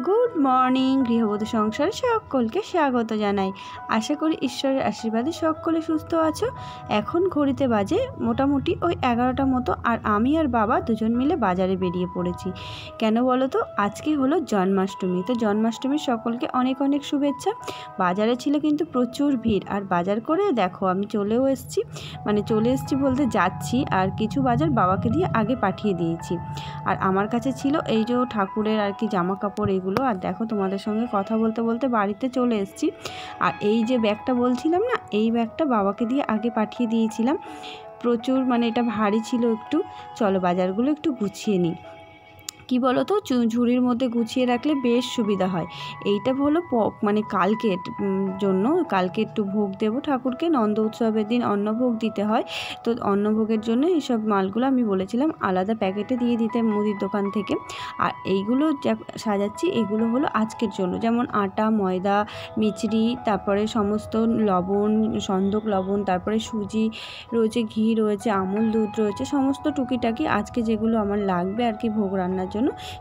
Good morning গৃহবধূ সংসারে সকলকে স্বাগত জানাই। আশা করি ঈশ্বরের আশীর্বাদে সকলে সুস্থ আছো। এখন ঘড়িতে বাজে মোটামুটি ওই 11টা মতো, আর আমি আর বাবা দুজন মিলে বাজারে বেরিয়ে পড়েছি। কেন বলো তো, আজকে হলো জন্মাষ্টমী। তো জন্মাষ্টমীর সকলকে অনেক অনেক শুভেচ্ছা। বাজারে ছিল কিন্তু প্রচুর ভিড়, আর বাজার করে দেখো আমি চলে এসেছি বলতে যাচ্ছি, আর কিছু বাজার বাবাকে দিয়ে আগে পাঠিয়ে দিয়েছি। আর আমার কাছে ছিল এই যে ঠাকুরের আর কি জামা কাপড় এগুলো। আর দেখো তোমাদের সঙ্গে কথা বলতে বলতে বাড়িতে চলে এসেছি। আর এই যে ব্যাগটা বলছিলাম না, এই ব্যাগটা বাবাকে দিয়ে আগে পাঠিয়ে দিয়েছিলাম। প্রচুর এটা ভারী ছিল একটু। চলো বাজারগুলো একটু গুছিয়ে নিই। কি বলো তো, ঝুড়ির মধ্যে গুছিয়ে রাখলে বেশ সুবিধা হয়। এইটা হলো কালকে জন্য, কালকে একটু ভোগ দেবো ঠাকুরকে। নন্দ উৎসবের দিন অন্নভোগ দিতে হয়, তো অন্নভোগের জন্য এইসব মালগুলো আমি বলেছিলাম আলাদা প্যাকেটে দিয়ে দিতে মুদির দোকান থেকে। আর এইগুলো যা সাজাচ্ছি এগুলো হলো আজকের জন্য, যেমন আটা, ময়দা, মিচড়ি, তারপরে সমস্ত লবণ, সন্দক লবণ, তারপরে সুজি রয়েছে, ঘি রয়েছে, আমুল দুধ রয়েছে, সমস্ত টুকিটাকি আজকে যেগুলো আমার লাগবে আর কি ভোগ রান্নার জন্য,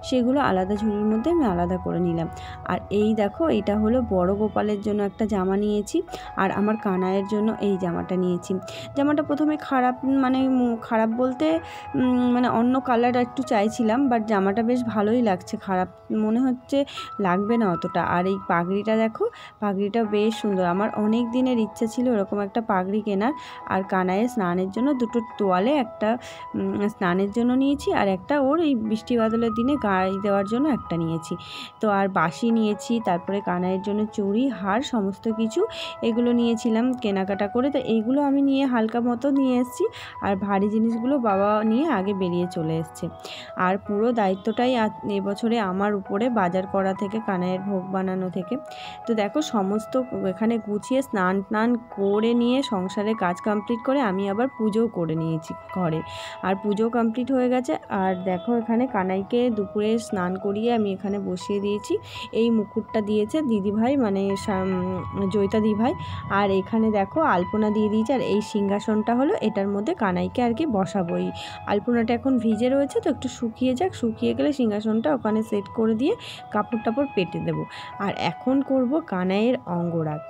সেগুলো আলাদা ঝুড়ির মধ্যে আমি আলাদা করে নিলাম। আর এই দেখো, এটা হলো বড় গোপালের জন্য একটা জামা নিয়েছি, আর আমার কানাইয়ের জন্য এই জামাটা নিয়েছি। জামাটা প্রথমে খারাপ বলতে অন্য কালার একটু চাইছিলাম, বাট জামাটা বেশ ভালোই লাগছে, খারাপ মনে হচ্ছে লাগবে না অতটা। আর এই পাগড়িটা দেখো, পাগড়িটা বেশ সুন্দর। আমার অনেক দিনের ইচ্ছা ছিল এরকম একটা পাগড়ি কেনার। আর কানাইয়ের স্নানের জন্য দুটো তোয়ালে, একটা স্নানের জন্য নিয়েছি, আর একটা ওর এই বৃষ্টি বাদলের দিনে গায়ে দেওয়ার জন্য একটা নিয়েছি। তো আর বাঁশি নিয়েছি, তারপরে কানাইয়ের জন্য চুড়ি, হার, সমস্ত কিছু এগুলো নিয়েছিলাম কেনাকাটা করে। তো এইগুলো আমি নিয়ে হালকা মতো নিয়ে এসেছি, আর ভারী জিনিসগুলো বাবা নিয়ে আগে বেরিয়ে চলে এসছে। আর পুরো দায়িত্বটাই এবছরে আমার উপরে, বাজার করা থেকে কানাইয়ের ভোগ বানানো থেকে। তো দেখো সমস্ত এখানে গুছিয়ে স্নান করে নিয়ে সংসারের কাজ কমপ্লিট করে আমি আবার পুজোও করে নিয়েছি ঘরে। আর পুজো কমপ্লিট হয়ে গেছে। আর দেখো এখানে কানাইকে দুপুরে স্নান করিয়ে আমি এখানে বসিয়ে দিয়েছি। এই মুকুটটা দিয়েছে দিদিভাই, জয়িতা দিদিভাই। আর এখানে দেখো আলপনা দিয়ে দিয়েছে। আর এই সিংহাসনটা হলো, এটার মধ্যে কানাইকে আর কি বসাবো। এই আলপনাটা এখন ভিজে রয়েছে, তো একটু শুকিয়ে যাক, শুকিয়ে গেলে সিংহাসনটা ওখানে সেট করে দিয়ে কাপড় টাপড় পেতে দেবো। আর এখন করব কানাইয়ের অঙ্গরাগ।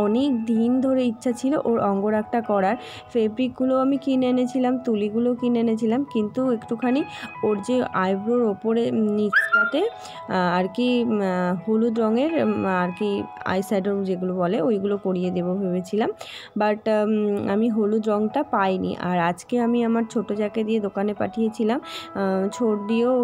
অনেক দিন ধরে ইচ্ছা ছিল ওর অঙ্গরাগটা করার। ফেব্রিকগুলো আমি কিনে এনেছিলাম, তুলিগুলো কিনে এনেছিলাম, কিন্তু একটুখানি ওর যে আইব্রোর ওপরে নিচটাতে আর কি হলুদ রঙের আর কি আইশ্যাডো যেগুলো বলে ওইগুলো করিয়ে দেবো ভেবেছিলাম, বাট আমি হলুদ রঙটা পাইনি। আর আজকে আমি আমার ছোটো যাকে দিয়ে দোকানে পাঠিয়েছিলাম, ছোট দিয়েও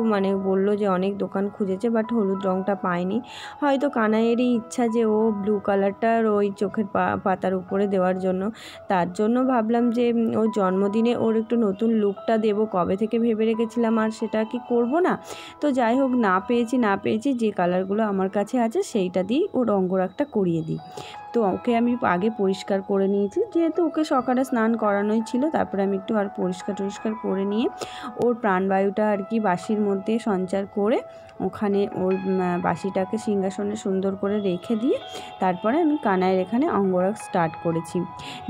বললো যে অনেক দোকান খুঁজেছে, বাট হলুদ রঙটা পাইনি। হয়তো কানাইয়েরই ইচ্ছা যে ও ব্লু কালারটার ওই চোখের পাতার উপরে দেওয়ার জন্য। তার জন্য ভাবলাম যে ওর জন্মদিনে ওর একটু নতুন লুকটা দেবো, কবে থেকে ভেবে রেখেছিলাম, আর সেটা কি করব না। তো যাই হোক, না পেয়েছি যে কালারগুলো আমার কাছে আছে সেইটা দিই ওর অঙ্গরাগটা করিয়ে দিই। তো ওকে আমি আগে পরিষ্কার করে নিয়েছি, যেহেতু ওকে সকালে স্নান করানোই ছিল। তারপরে আমি একটু আর পরিষ্কার করে নিয়ে ওর প্রাণবায়ুটা আর কি বাঁশির মধ্যে সঞ্চার করে ওখানে ওর বাঁশিটাকে সিংহাসনে সুন্দর করে রেখে দিয়ে তারপরে আমি কানাইয়ের এখানে অঙ্গরাগ স্টার্ট করেছি।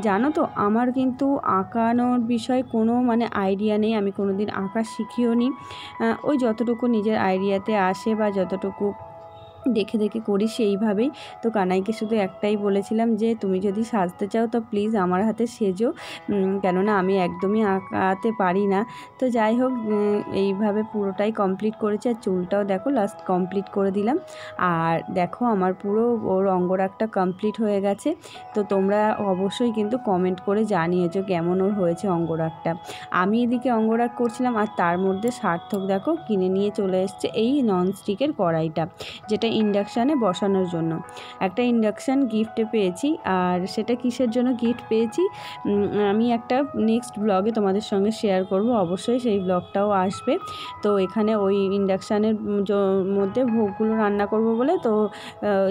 জানো তো, আমার কিন্তু আঁকানোর বিষয়ে কোনো আইডিয়া নেই, আমি কোনো দিন আঁকা শিখিও নি। ওই যতটুকু নিজের আইডিয়াতে আসে বা যতটুকু দেখে করি সেইভাবেই। তো কানাইকে শুধু একটাই বলেছিলাম যে তুমি যদি সাজতে চাও তো প্লিজ আমার হাতে সেজো, কেননা আমি একদমই আঁকাতে পারি না। তো যাই হোক, এইভাবে পুরোটাই কমপ্লিট করেছি। আর চুলটাও দেখো লাস্ট কমপ্লিট করে দিলাম। আর দেখো আমার পুরো ওর অঙ্গরাগটা কমপ্লিট হয়ে গেছে। তো তোমরা অবশ্যই কিন্তু কমেন্ট করে জানিয়েছো কেমন ওর হয়েছে অঙ্গরাগটা। আমি এদিকে অঙ্গরাগ করছিলাম, আর তার মধ্যে সার্থক দেখো কিনে নিয়ে চলে এসছে এই ননস্টিকের কড়াইটা, যেটা ইন্ডাকশানে বসানোর জন্য। একটা ইন্ডাকশান গিফটে পেয়েছি, আর সেটা কিসের জন্য গিফট পেয়েছি আমি একটা নেক্সট ব্লগে তোমাদের সঙ্গে শেয়ার করব, অবশ্যই সেই ব্লগটাও আসবে। তো এখানে ওই ইন্ডাকশানের মধ্যে ভোগগুলো রান্না করব বলে, তো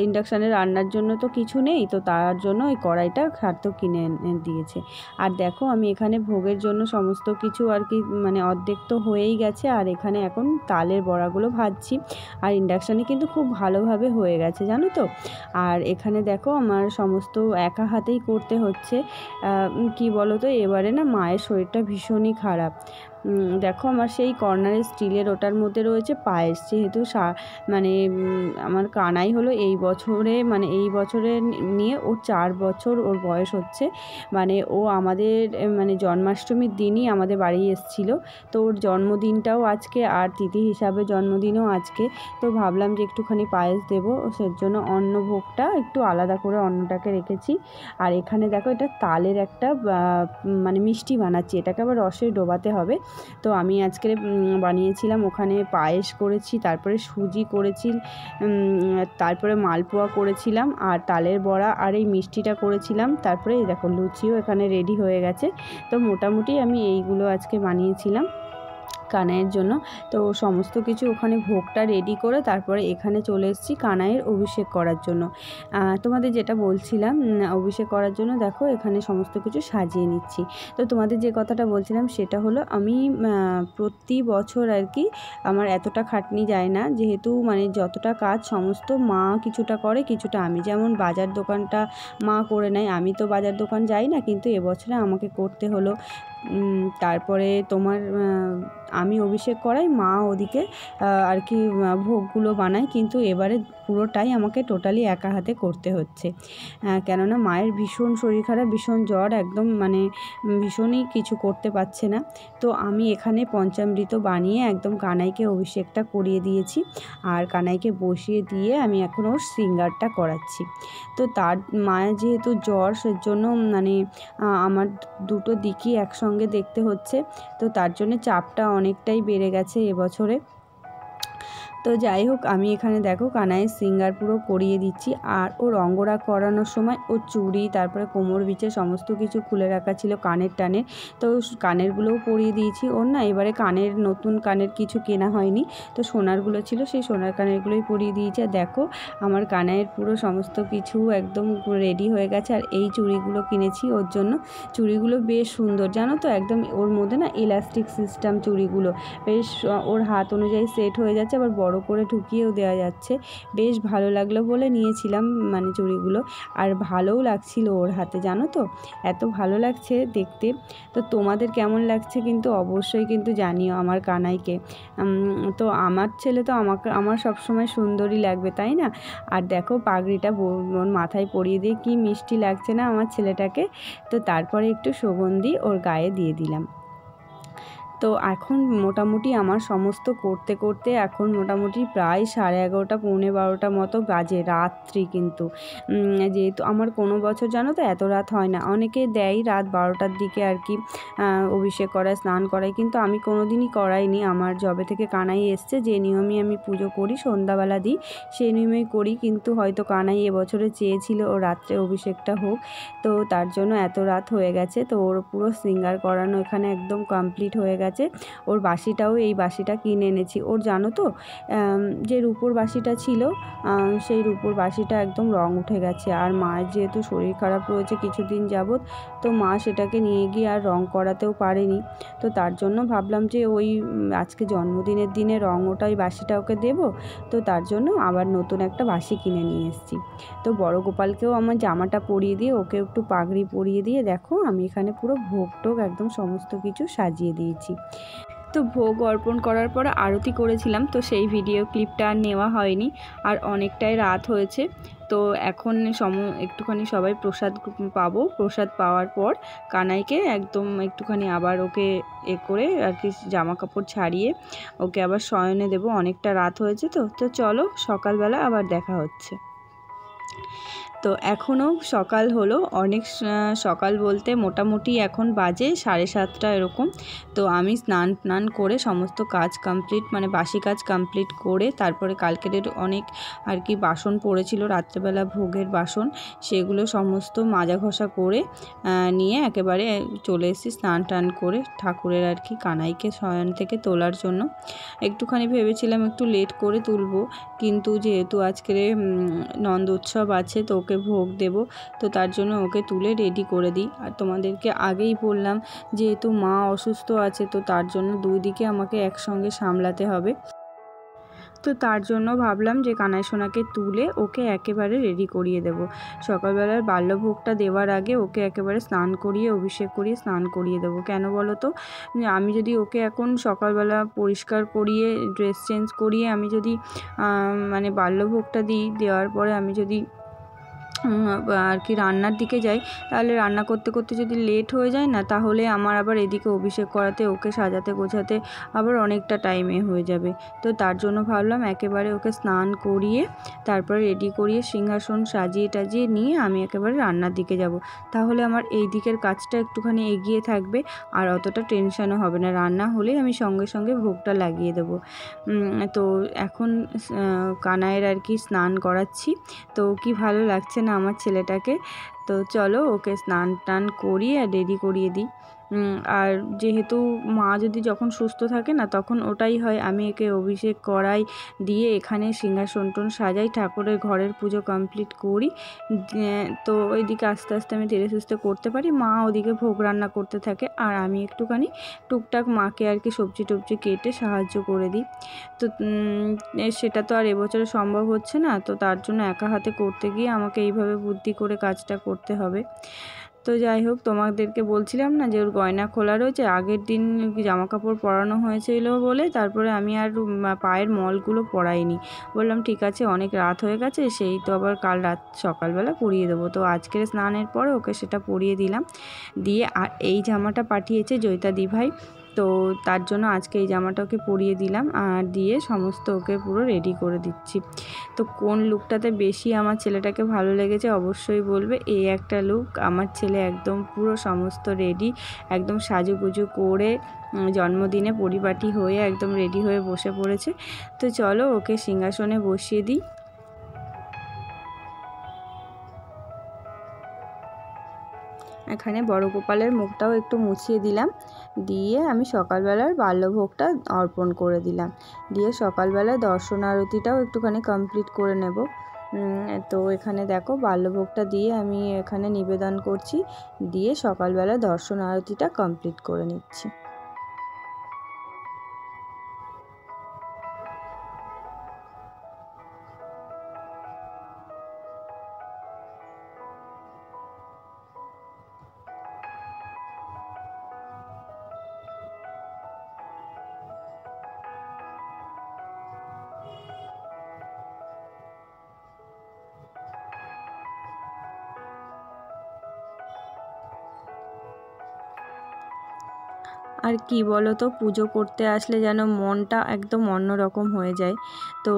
ইন্ডাকশানে রান্নার জন্য তো কিছু নেই, তো তার জন্য ওই কড়াইটা সার্থক কিনে দিয়েছে। আর দেখো আমি এখানে ভোগের জন্য সমস্ত কিছু আর কি অর্ধেক তো হয়েই গেছে, আর এখানে এখন তালের বড়াগুলো ভাজছি। আর ইন্ডাকশানে কিন্তু খুব ভালোভাবে হয়ে গেছে জানো তো। আর এখানে দেখো আমার সমস্ত একা হাতেই করতে হচ্ছে। কি বলো তো, এবারে না মায়ের শরীরটা ভীষণই খারাপ, দেখো আমার সেই কর্নারের স্টিলের ওটার মধ্যে রয়েছে পায়েস। যেহেতু মানে আমার কানাই হলো এই বছরে, মানে এই বছরে নিয়ে ওর 4 বছর ওর বয়স হচ্ছে। মানে ও আমাদের মানে জন্মাষ্টমীর দিনই আমাদের বাড়ি এসেছিলো। তো ওর জন্মদিনটাও আজকে, আর তিথি হিসাবে জন্মদিনও আজকে। তো ভাবলাম যে একটুখানি পায়েস দেবো, সেজন্য অন্নভোগটা একটু আলাদা করে অন্নটাকে রেখেছি। আর এখানে দেখো এটা তালের একটা মানে মিষ্টি বানাচ্ছি, এটাকে আবার রসে ডোবাতে হবে। তো আমি আজকে বানিয়েছিলাম, ওখানে পায়েস করেছি, তারপরে সুজি করেছি, তারপরে মালপোয়া করেছিলাম, আর তালের বড়া, আর এই মিষ্টিটা করেছিলাম। তারপরে এই দেখো লুচিও এখানে রেডি হয়ে গেছে। তো মোটামুটি আমি এইগুলো আজকে বানিয়েছিলাম কানাইয়ের জন্য। তো সমস্ত কিছু ওখানে ভোগটা রেডি করে তারপরে এখানে চলে এসেছি কানাইয়ের অভিষেক করার জন্য। তোমাদের যেটা বলছিলাম অভিষেক করার জন্য দেখো এখানে সমস্ত কিছু সাজিয়ে নিচ্ছি। তো তোমাদের যে কথাটা বলছিলাম সেটা হলো আমি প্রতি বছর আর কি আমার এতটা খাটনি যায় না, যেহেতু মানে যতটা কাজ সমস্ত মা কিছুটা করে, কিছুটা আমি। যেমন বাজার দোকানটা মা করে নেয়, আমি তো বাজার দোকান যাই না, কিন্তু এবছরে আমাকে করতে হলো। তারপরে তোমার আমি অভিষেক করাই, মা ওদিকে আর কি ভোগগুলো বানায়, কিন্তু এবারে পুরোটাই আমাকে টোটালি একা হাতে করতে হচ্ছে। কেননা মায়ের ভীষণ শরীর খারাপ, ভীষণ জ্বর, একদম মানে ভীষণই কিছু করতে পারছে না। তো আমি এখানে পঞ্চামৃত বানিয়ে একদম কানাইকে অভিষেকটা করিয়ে দিয়েছি, আর কানাইকে বসিয়ে দিয়ে আমি এখন ওর শৃঙ্গারটা করাচ্ছি। তো তার মায়ের যেহেতু জ্বর, সেজন্য মানে আমার দুটো দিকই একসঙ্গে দেখতে হচ্ছে। তো তার জন্য চাপটা অনেকটাই বেড়ে গেছে এবছরে। তো যাই হোক, আমি এখানে দেখো কানাইয়ের শৃঙ্গার পুরো করিয়ে দিচ্ছি। আর ওর অঙ্গরাগ করানোর সময় ওর চুড়ি, তারপরে কোমর বিছে সমস্ত কিছু খুলে রাখা ছিল, কানের টানের। তো কানেরগুলোও পরিয়ে দিয়েছি ওর। না এবারে কানের, নতুন কানের কিছু কেনা হয়নি, তো সোনারগুলো ছিল, সেই সোনার কানেরগুলোই পরিয়ে দিয়েছি। আর দেখো আমার কানাইয়ের পুরো সমস্ত কিছু একদম রেডি হয়ে গেছে। আর এই চুড়িগুলো কিনেছি ওর জন্য। চুড়িগুলো বেশ সুন্দর জানো তো, একদম ওর মধ্যে না ইলাস্টিক সিস্টেম চুড়িগুলো, বেশ ওর হাত অনুযায়ী সেট হয়ে যাচ্ছে, আবার বড় করে ঢুকিয়েও দেওয়া যাচ্ছে। বেশ ভালো লাগলো বলে নিয়েছিলাম মানে চুড়িগুলো, আর ভালোও লাগছিল ওর হাতে জানো তো, এত ভালো লাগছে দেখতে। তো তোমাদের কেমন লাগছে কিন্তু অবশ্যই কিন্তু জানিও আমার কানাইকে। তো আমার ছেলে তো আমার সবসময় সুন্দরই লাগবে, তাই না? আর দেখো পাগড়িটা ওর মাথায় পরিয়ে দিয়ে কি মিষ্টি লাগছে না আমার ছেলেটাকে। তো তারপরে একটু সুগন্ধি ওর গায়ে দিয়ে দিলাম। তো এখন মোটামুটি আমার সমস্ত করতে করতে এখন মোটামুটি প্রায় 11:30 পৌনে 12টা মতো বাজে রাত্রি। কিন্তু যেহেতু আমার কোনো বছর জানো তো এত রাত হয় না, অনেকে দেয় রাত 12টার দিকে আর কি অভিষেক করায়, স্নান করায়, কিন্তু আমি কোনো দিনই করাইনি। আমার যবে থেকে কানাই এসছে, যে নিয়মে আমি পুজো করি সন্ধ্যাবেলা দিই, সেই নিয়মেই করি। কিন্তু হয়তো কানাই এবছরে চেয়েছিল ও রাত্রে অভিষেকটা হোক, তো তার জন্য এত রাত হয়ে গেছে। তো ওর পুরো শৃঙ্গার করানো এখানে একদম কমপ্লিট হয়ে গেছে। ওর বাঁশিটাও, এই বাঁশিটা কিনে এনেছি ওর, জানো তো যে রূপোর বাঁশিটা ছিল, সেই রূপোর বাঁশিটা একদম রং উঠে গেছে। আর মায়ের যেহেতু শরীর খারাপ রয়েছে কিছুদিন যাবৎ, তো মা সেটাকে নিয়ে গিয়ে আর রং করাতেও পারেনি। তো তার জন্য ভাবলাম যে ওই আজকে জন্মদিনের দিনে রং ওটা ওই বাঁশিটা ওকে দেবো। তো তার জন্য আবার নতুন একটা বাঁশি কিনে নিয়ে এসেছি। তো বড় গোপালকেও আমার জামাটা পরিয়ে দিয়ে ওকে একটু পাগড়ি পরিয়ে দিয়ে দেখো আমি এখানে পুরো ভোগ টোগ একদম সমস্ত কিছু সাজিয়ে দিয়েছি। তো ভোগ অর্পণ করার পর আরতি করেছিলাম, তো সেই ভিডিও ক্লিপটা আর নেওয়া হয়নি। আর অনেকটাই রাত হয়েছে, তো এখন একটুখানি সবাই প্রসাদ পাবো। প্রসাদ পাওয়ার পর কানাইকে একদম একটুখানি আবার ওকে করে আর কি জামা কাপড় ছাড়িয়ে ওকে আবার শয়নে দেবো। অনেকটা রাত হয়েছে, তো চলো সকালবেলা আবার দেখা হচ্ছে। তো এখনও সকাল হলো, অনেক সকাল বলতে মোটামুটি এখন বাজে 7:30 এরকম। তো আমি স্নান করে সমস্ত কাজ কমপ্লিট, মানে বাসি কাজ কমপ্লিট করে তারপরে কালকের অনেক আর কি বাসন পড়েছিল রাত্রেবেলা ভোগের বাসন, সেগুলো সমস্ত মাজা ঘষা করে নিয়ে একেবারে চলে এসেছি স্নান করে ঠাকুরের আর কি কানাইকে শয়ন থেকে তোলার জন্য। একটুখানি ভেবেছিলাম একটু লেট করে তুলবো, কিন্তু যেহেতু আজকের নন্দ উৎসব আছে, তো ওকে ভোগ দেব, তো তার জন্য ওকে তুলে রেডি করে দিই। আর তোমাদেরকে আগেই বললাম যেহেতু মা অসুস্থ আছে, তো তার জন্য দুই দিকে আমাকে একসঙ্গে সামলাতে হবে। তো তার জন্য ভাবলাম যে কানাই সোনাকে তুলে ওকে একেবারে রেডি করিয়ে দেব। সকালবেলার বাল্যভোগটা দেওয়ার আগে ওকে একেবারে স্নান করিয়ে অভিষেক করিয়ে স্নান করিয়ে দেবো। কেন বলো তো, আমি যদি ওকে এখন সকালবেলা পরিষ্কার করিয়ে ড্রেস চেঞ্জ করিয়ে আমি যদি মানে বাল্যভোগটা দেওয়ার পরে আমি যদি আর কি রান্নার দিকে যাই, তাহলে রান্না করতে করতে যদি লেট হয়ে যায় না, তাহলে আমার আবার এদিকে অভিষেক করাতে ওকে সাজাতে গোছাতে আবার অনেকটা টাইমে হয়ে যাবে। তো তার জন্য ভাবলাম একেবারে ওকে স্নান করিয়ে তারপরে রেডি করিয়ে সিংহাসন সাজিয়ে টাজিয়ে নিয়ে আমি একেবারে রান্নার দিকে যাব। তাহলে আমার এই দিকের কাজটা একটুখানি এগিয়ে থাকবে আর অতটা টেনশনও হবে না। রান্না হলেই আমি সঙ্গে সঙ্গে ভোগটা লাগিয়ে দেবো। তো এখন কানাইয়ের আর কি স্নান করাচ্ছি। তো কি ভালো লাগছে না আমার ছেলেটাকে। তো চলো ওকে স্নান টান করিয়ে আর রেডি করিয়ে দিই। আর যেহেতু মা যদি যখন সুস্থ থাকে না, তখন ওটাই হয়, আমি একে অভিষেক করাই, দিয়ে এখানে সিংহাসন টন সাজাই, ঠাকুরের ঘরের পুজো কমপ্লিট করি। তো ওইদিকে আস্তে আস্তে আমি ধীরে সুস্থে করতে পারি, মা ওদিকে ভোগ রান্না করতে থাকে আর আমি একটুখানি টুকটাক মাকে আর কি সবজি টবজি কেটে সাহায্য করে দিই। তো সেটা তো আর এবছরে সম্ভব হচ্ছে না, তো তার জন্য একা হাতে করতে গিয়ে আমাকে এইভাবে বুদ্ধি করে কাজটা করতে হবে। তো যাই হোক, তোমাদেরকে বলছিলাম না যে ওর গয়না খোলা রয়েছে, আগের দিন জামা কাপড় পরানো হয়েছিল বলে তারপরে আমি আর পায়ের মলগুলো পরাইনি। বললাম ঠিক আছে, অনেক রাত হয়ে গেছে, সেই তো আবার কাল রাত সকালবেলা পরিয়ে দেবো। তো আজকের স্নানের পরে ওকে সেটা পরিয়ে দিলাম। দিয়ে আর এই জামাটা পাঠিয়েছে জয়িতা দিভাই, তো তার জন্য আজকে এই জামাটা ওকে পরিয়ে দিলাম আর দিয়ে সমস্ত ওকে পুরো রেডি করে দিচ্ছি। তো কোন লুকটাতে বেশি আমার ছেলেটাকে ভালো লেগেছে অবশ্যই বলবে। এই একটা লুক, আমার ছেলে একদম পুরো সমস্ত রেডি, একদম সাজুগুজু করে জন্মদিনে পরিপাটি হয়ে একদম রেডি হয়ে বসে পড়েছে। তো চলো ওকে সিংহাসনে বসিয়ে দিই। এখানে বড় গোপালের মুখটাও একটু মুছিয়ে দিলাম, দিয়ে আমি সকালবেলার বাল্যভোগটা অর্পণ করে দিলাম। দিয়ে সকালবেলায় দর্শন আরতিটাও একটুখানি কমপ্লিট করে নেব। তো এখানে দেখো বাল্যভোগটা দিয়ে আমি এখানে নিবেদন করছি, দিয়ে সকালবেলা দর্শন আরতিটা কমপ্লিট করে নিচ্ছি। আর কি বলো তো, পুজো করতে আসলে যেন মনটা একদম অন্যরকম হয়ে যায়। তো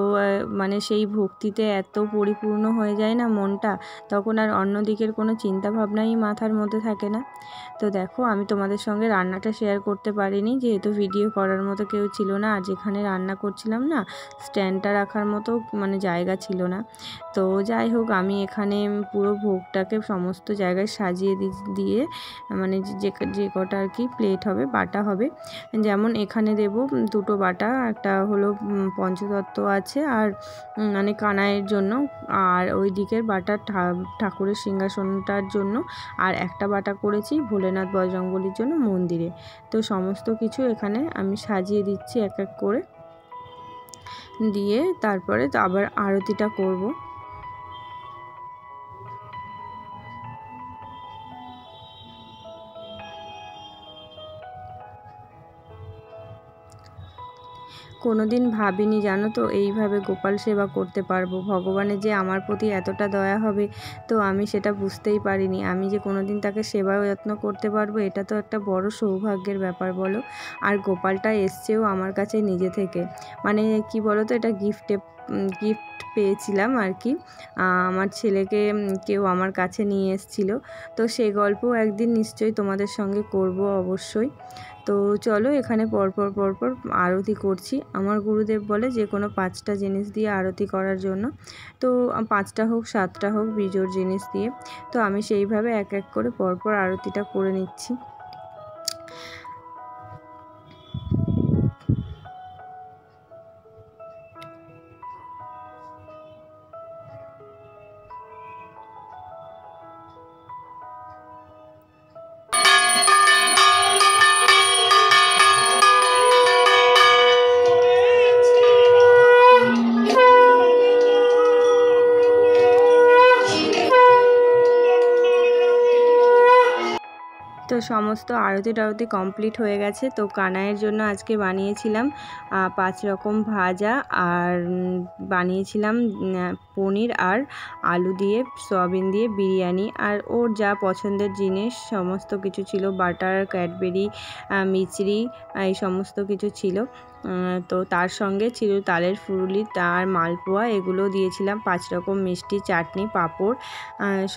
মানে সেই ভক্তিতে এত পরিপূর্ণ হয়ে যায় না মনটা, তখন আর অন্য দিকের কোনো চিন্তা ভাবনাই মাথার মধ্যে থাকে না। তো দেখো, আমি তোমাদের সঙ্গে রান্নাটা শেয়ার করতে পারিনি, যেহেতু ভিডিও করার মতো কেউ ছিল না, আর যেখানে রান্না করছিলাম না, স্ট্যান্ডটা রাখার মতো মানে জায়গা ছিল না। তো যাই হোক, আমি এখানে পুরো ভোগটাকে সমস্ত জায়গায় সাজিয়ে দিয়ে মানে যে কটা আর কি প্লেট হবে বাটা হবে, যেমন এখানে দেব দুটো বাটা, একটা হলো পঞ্চতত্ত্ব আছে আর মানে কানাইয়ের জন্য, আর ওই দিকের বাটা ঠাকুরের সিংহাসনটার জন্য, আর একটা বাটা করেছি ভোলেনাথ বজরংবলীর জন্য মন্দিরে। তো সমস্ত কিছু এখানে আমি সাজিয়ে দিচ্ছি এক এক করে, দিয়ে তারপরে আবার আরতিটা করব। কোনো দিন ভাবিনি জানো তো, এইভাবে গোপাল সেবা করতে পারবো, ভগবানের যে আমার প্রতি এতটা দয়া হবে, তো আমি সেটা বুঝতেই পারিনি। আমি যে কোনো দিন তাকে সেবা যত্ন করতে পারবো, এটা তো একটা বড় সৌভাগ্যের ব্যাপার বলো। আর গোপালটা এসছেও আমার কাছে নিজে থেকে, মানে কি বলো তো, এটা গিফট পেয়েছিলাম আর কি। আমার ছেলেকে কেউ আমার কাছে নিয়ে এসেছিলো, তো সেই গল্প একদিন নিশ্চয়ই তোমাদের সঙ্গে করব অবশ্যই। তো চলো, এখানে পরপর পরপর আরতি করছি। আমার গুরুদেব বলে যে কোনো 5টা জিনিস দিয়ে আরতি করার জন্য, তো 5টা হোক 7টা হোক বিজোড় জিনিস দিয়ে। তো আমি সেইভাবে এক এক করে পরপর আরতিটা করে নিচ্ছি। তো সমস্ত আরতি টারতি কমপ্লিট হয়ে গেছে। তো কানাইয়ের জন্য আজকে বানিয়েছিলাম 5 রকম ভাজা, আর বানিয়েছিলাম পনির আর আলু দিয়ে সয়াবিন দিয়ে বিরিয়ানি, আর ওর যা পছন্দের জিনিস সমস্ত কিছু ছিল, বাটার, ক্যাডবেরি, মিচড়ি, এই সমস্ত কিছু ছিল। তো তার সঙ্গে ছিল তালের ফুরুলি, তার মালপোয়া, এগুলো দিয়েছিলাম, 5 রকম মিষ্টি, চাটনি, পাঁপড়,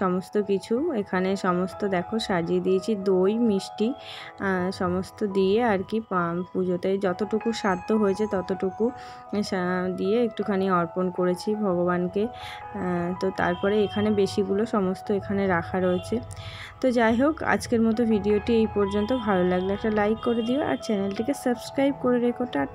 সমস্ত কিছু এখানে সমস্ত দেখো সাজিয়ে দিয়েছি, দই, মিষ্টি সমস্ত দিয়ে আর কি পুজোতে যতটুকু সাধ্য হয়েছে ততটুকু দিয়ে একটুখানি অর্পণ করেছি ভগবানকে। তো তারপরে এখানে বেশিগুলো সমস্ত এখানে রাখা রয়েছে। তো যাই হোক, আজকের মতো ভিডিওটি এই পর্যন্ত। ভালো লাগলে একটা লাইক করে দিও আর চ্যানেলটিকে সাবস্ক্রাইব করে রেখো। টাটা।